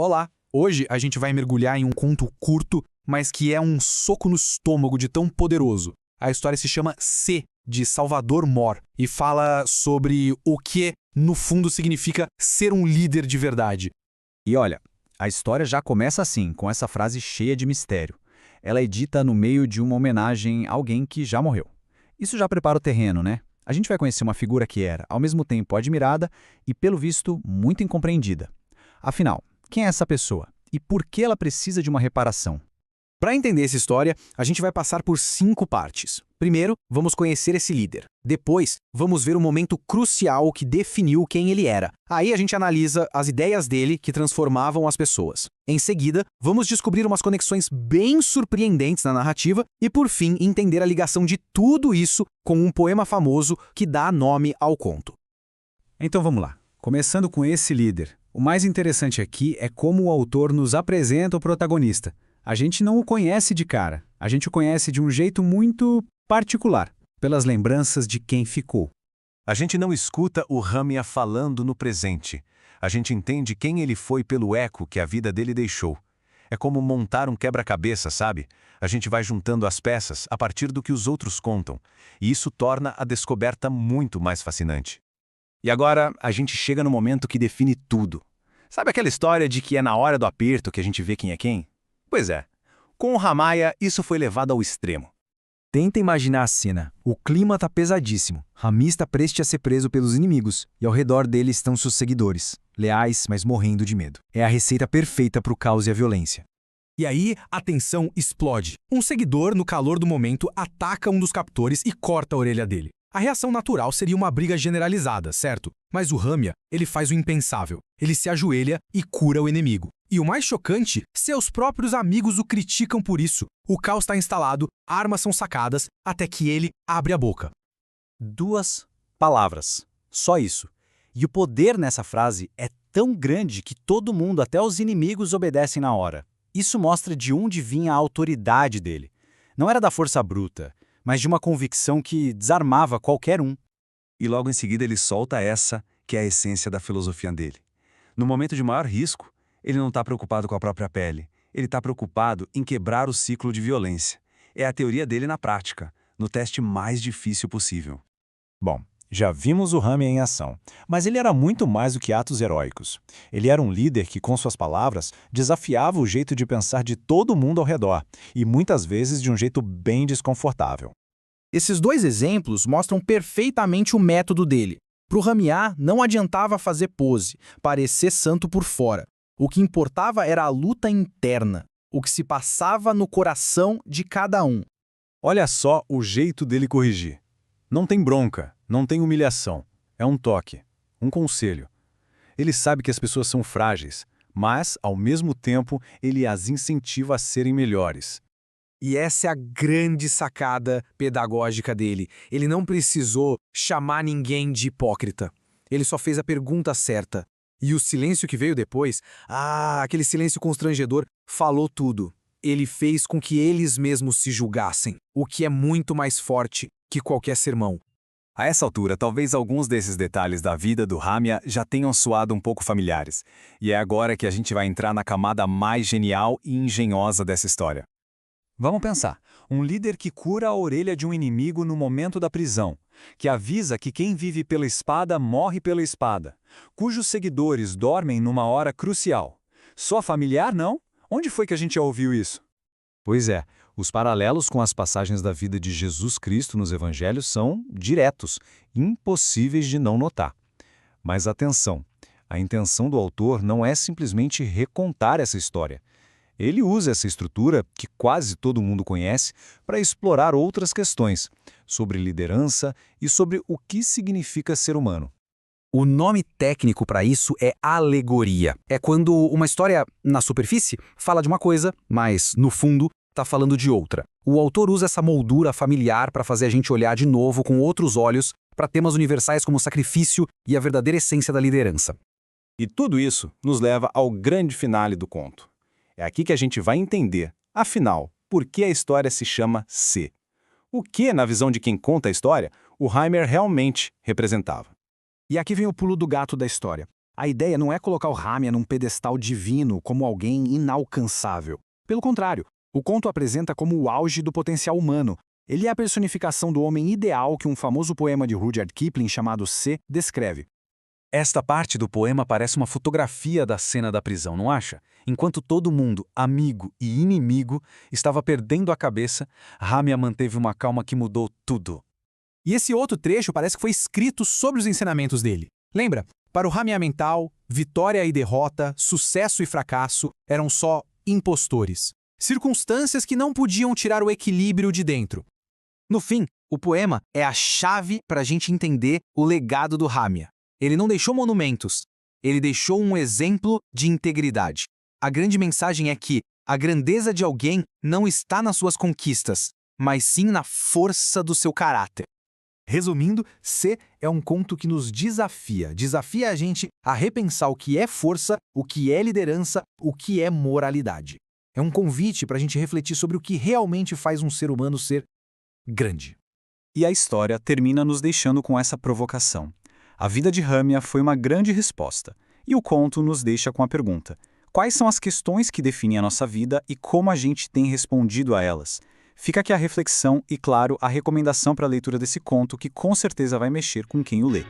Olá! Hoje a gente vai mergulhar em um conto curto, mas que é um soco no estômago de tão poderoso. A história se chama C, de Salvador Mor, e fala sobre o que, no fundo, significa ser um líder de verdade. E olha, a história já começa assim, com essa frase cheia de mistério. Ela é dita no meio de uma homenagem a alguém que já morreu. Isso já prepara o terreno, né? A gente vai conhecer uma figura que era, ao mesmo tempo, admirada e, pelo visto, muito incompreendida. Afinal, quem é essa pessoa? E por que ela precisa de uma reparação? Para entender essa história, a gente vai passar por 5 partes. Primeiro, vamos conhecer esse líder. Depois, vamos ver o momento crucial que definiu quem ele era. Aí a gente analisa as ideias dele que transformavam as pessoas. Em seguida, vamos descobrir umas conexões bem surpreendentes na narrativa e, por fim, entender a ligação de tudo isso com um poema famoso que dá nome ao conto. Então vamos lá. Começando com esse líder. O mais interessante aqui é como o autor nos apresenta o protagonista. A gente não o conhece de cara, a gente o conhece de um jeito muito particular, pelas lembranças de quem ficou. A gente não escuta o Ramya falando no presente. A gente entende quem ele foi pelo eco que a vida dele deixou. É como montar um quebra-cabeça, sabe? A gente vai juntando as peças a partir do que os outros contam, e isso torna a descoberta muito mais fascinante. E agora a gente chega no momento que define tudo. Sabe aquela história de que é na hora do aperto que a gente vê quem é quem? Pois é, com o Ramaya isso foi levado ao extremo. Tenta imaginar a cena. O clima tá pesadíssimo. Rami está prestes a ser preso pelos inimigos, e ao redor dele estão seus seguidores, leais, mas morrendo de medo. É a receita perfeita para o caos e a violência. E aí, a tensão explode. Um seguidor, no calor do momento, ataca um dos captores e corta a orelha dele. A reação natural seria uma briga generalizada, certo? Mas o Ramya, ele faz o impensável. Ele se ajoelha e cura o inimigo. E o mais chocante, seus próprios amigos o criticam por isso. O caos está instalado, armas são sacadas, até que ele abre a boca. 2 palavras. Só isso. E o poder nessa frase é tão grande que todo mundo, até os inimigos, obedecem na hora. Isso mostra de onde vinha a autoridade dele. Não era da força bruta, mas de uma convicção que desarmava qualquer um. E logo em seguida ele solta essa, que é a essência da filosofia dele. No momento de maior risco, ele não está preocupado com a própria pele. Ele está preocupado em quebrar o ciclo de violência. É a teoria dele na prática, no teste mais difícil possível. Bom, já vimos o Ramya em ação, mas ele era muito mais do que atos heróicos. Ele era um líder que, com suas palavras, desafiava o jeito de pensar de todo mundo ao redor, e muitas vezes de um jeito bem desconfortável. Esses 2 exemplos mostram perfeitamente o método dele. Para o Ramya, não adiantava fazer pose, parecer santo por fora. O que importava era a luta interna, o que se passava no coração de cada um. Olha só o jeito dele corrigir. Não tem bronca, não tem humilhação. É um toque, um conselho. Ele sabe que as pessoas são frágeis, mas, ao mesmo tempo, ele as incentiva a serem melhores. E essa é a grande sacada pedagógica dele. Ele não precisou chamar ninguém de hipócrita. Ele só fez a pergunta certa. E o silêncio que veio depois, aquele silêncio constrangedor, falou tudo. Ele fez com que eles mesmos se julgassem, o que é muito mais forte que qualquer sermão. A essa altura, talvez alguns desses detalhes da vida do Ramya já tenham soado um pouco familiares. E é agora que a gente vai entrar na camada mais genial e engenhosa dessa história. Vamos pensar, um líder que cura a orelha de um inimigo no momento da prisão, que avisa que quem vive pela espada morre pela espada, cujos seguidores dormem numa hora crucial. Só familiar, não? Onde foi que a gente já ouviu isso? Pois é, os paralelos com as passagens da vida de Jesus Cristo nos evangelhos são diretos, impossíveis de não notar. Mas atenção, a intenção do autor não é simplesmente recontar essa história. Ele usa essa estrutura, que quase todo mundo conhece, para explorar outras questões, sobre liderança e sobre o que significa ser humano. O nome técnico para isso é alegoria. É quando uma história, na superfície, fala de uma coisa, mas, no fundo, está falando de outra. O autor usa essa moldura familiar para fazer a gente olhar de novo com outros olhos para temas universais como o sacrifício e a verdadeira essência da liderança. E tudo isso nos leva ao grande finale do conto. É aqui que a gente vai entender, afinal, por que a história se chama C. O que, na visão de quem conta a história, o Heimer realmente representava. E aqui vem o pulo do gato da história. A ideia não é colocar o Ramya num pedestal divino como alguém inalcançável. Pelo contrário, o conto apresenta como o auge do potencial humano. Ele é a personificação do homem ideal que um famoso poema de Rudyard Kipling chamado C descreve. Esta parte do poema parece uma fotografia da cena da prisão, não acha? Enquanto todo mundo, amigo e inimigo, estava perdendo a cabeça, Ramya manteve uma calma que mudou tudo. E esse outro trecho parece que foi escrito sobre os ensinamentos dele. Lembra? Para o Ramya mental, vitória e derrota, sucesso e fracasso eram só impostores. Circunstâncias que não podiam tirar o equilíbrio de dentro. No fim, o poema é a chave para a gente entender o legado do Ramya. Ele não deixou monumentos, ele deixou um exemplo de integridade. A grande mensagem é que a grandeza de alguém não está nas suas conquistas, mas sim na força do seu caráter. Resumindo, C é um conto que nos desafia a gente a repensar o que é força, o que é liderança, o que é moralidade. É um convite para a gente refletir sobre o que realmente faz um ser humano ser grande. E a história termina nos deixando com essa provocação. A vida de Ramya foi uma grande resposta, e o conto nos deixa com a pergunta: quais são as questões que definem a nossa vida e como a gente tem respondido a elas? Fica aqui a reflexão e, claro, a recomendação para a leitura desse conto que com certeza vai mexer com quem o lê.